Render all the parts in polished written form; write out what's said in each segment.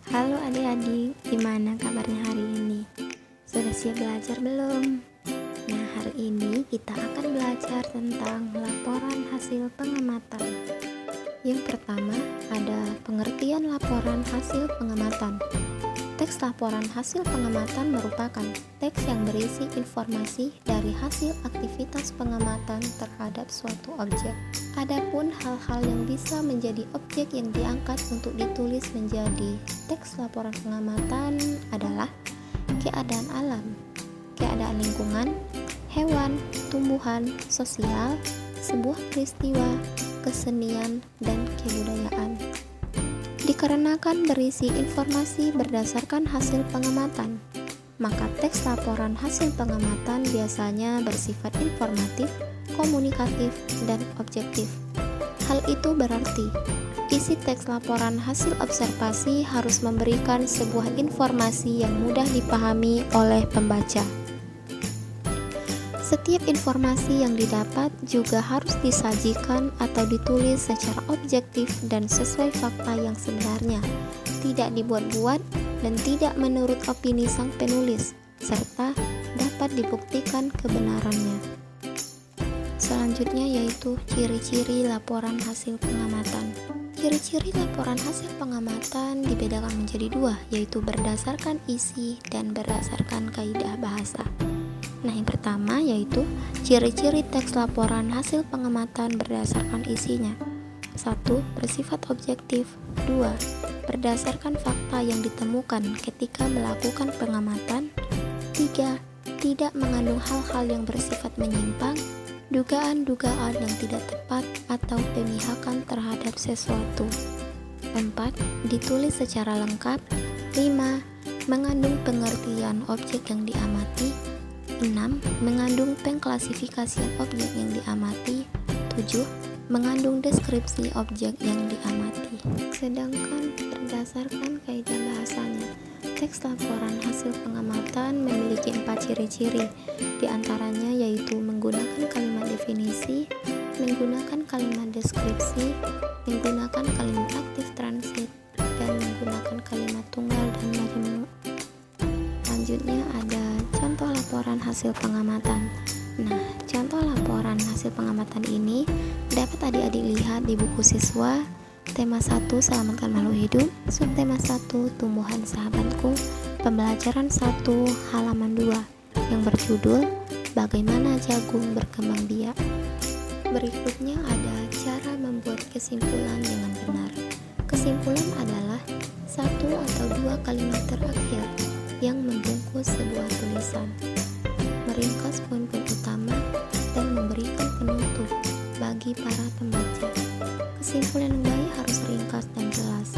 Halo adik-adik, gimana kabarnya hari ini? Sudah siap belajar belum? Nah, hari ini kita akan belajar tentang laporan hasil pengamatan. Yang pertama, ada pengertian laporan hasil pengamatan. Teks laporan hasil pengamatan merupakan teks yang berisi informasi dari hasil aktivitas pengamatan terhadap suatu objek. Adapun hal-hal yang bisa menjadi objek yang diangkat untuk ditulis menjadi teks laporan pengamatan adalah keadaan alam, keadaan lingkungan, hewan, tumbuhan, sosial, sebuah peristiwa, kesenian, dan kebudayaan. Dikarenakan berisi informasi berdasarkan hasil pengamatan, maka teks laporan hasil pengamatan biasanya bersifat informatif, komunikatif, dan objektif. Hal itu berarti isi teks laporan hasil observasi harus memberikan sebuah informasi yang mudah dipahami oleh pembaca. Setiap informasi yang didapat juga harus disajikan atau ditulis secara objektif dan sesuai fakta yang sebenarnya, tidak dibuat-buat dan tidak menurut opini sang penulis, serta dapat dibuktikan kebenarannya. Selanjutnya yaitu ciri-ciri laporan hasil pengamatan. Ciri-ciri laporan hasil pengamatan dibedakan menjadi dua, yaitu berdasarkan isi dan berdasarkan kaidah bahasa. Nah, yang pertama yaitu ciri-ciri teks laporan hasil pengamatan berdasarkan isinya. 1. Bersifat objektif. 2. Berdasarkan fakta yang ditemukan ketika melakukan pengamatan. 3. Tidak mengandung hal-hal yang bersifat menyimpang, dugaan-dugaan yang tidak tepat, atau pemihakan terhadap sesuatu. 4. Ditulis secara lengkap. 5. Mengandung pengertian objek yang diamati. 6. Mengandung pengklasifikasian objek yang diamati. 7. Mengandung deskripsi objek yang diamati. Sedangkan berdasarkan kaidah bahasanya, teks laporan hasil pengamatan memiliki 4 ciri-ciri, di antaranya yaitu menggunakan kalimat definisi, menggunakan kalimat deskripsi, menggunakan kalimat aktif transit, dan menggunakan kalimat tunggal dan majemuk. Selanjutnya ada contoh laporan hasil pengamatan. Nah, contoh laporan hasil pengamatan ini dapat adik-adik lihat di buku siswa tema 1 Selamatkan Makhluk Hidup, subtema 1 Tumbuhan Sahabatku, pembelajaran 1 halaman 2 yang berjudul Bagaimana Jagung Berkembang Biak. Berikutnya ada cara membuat kesimpulan dengan benar. Kesimpulan adalah 1 atau 2 kalimat terakhir yang membungkus sebuah tulisan, meringkas poin-poin utama, dan memberikan penutup bagi para pembaca. Kesimpulan yang baik harus ringkas dan jelas.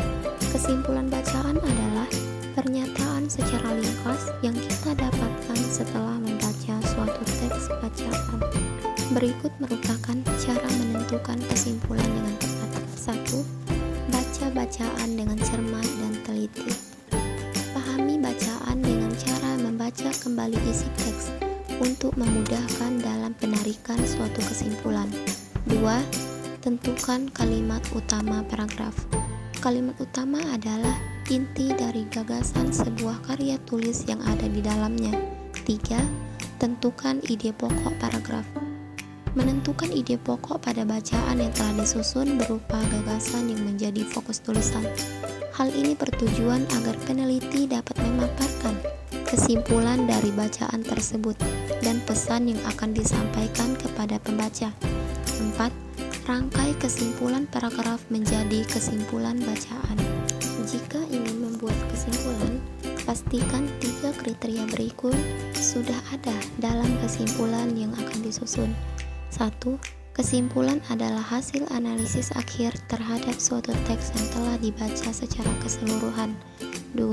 Kesimpulan bacaan adalah pernyataan secara ringkas yang kita dapatkan setelah membaca suatu teks bacaan. Berikut merupakan cara menentukan kesimpulan dengan tepat. 1. Baca bacaan dengan cermat dan teliti. Pahami bacaan dengan cara membaca kembali isi teks untuk memudahkan dalam penarikan suatu kesimpulan. 2. Tentukan kalimat utama paragraf. Kalimat utama adalah inti dari gagasan sebuah karya tulis yang ada di dalamnya. 3. Tentukan ide pokok paragraf. Menentukan ide pokok pada bacaan yang telah disusun berupa gagasan yang menjadi fokus tulisan. Hal ini bertujuan agar peneliti dapat memaparkan kesimpulan dari bacaan tersebut dan pesan yang akan disampaikan kepada pembaca. 4. Rangkai kesimpulan paragraf menjadi kesimpulan bacaan. Jika ingin membuat kesimpulan, pastikan 3 kriteria berikut sudah ada dalam kesimpulan yang akan disusun. 1. Kesimpulan adalah hasil analisis akhir terhadap suatu teks yang telah dibaca secara keseluruhan. 2.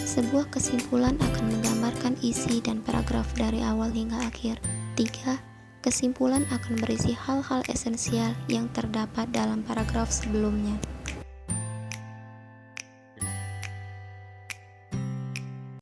Sebuah kesimpulan akan menggambarkan isi dan paragraf dari awal hingga akhir. 3. Kesimpulan akan berisi hal-hal esensial yang terdapat dalam paragraf sebelumnya.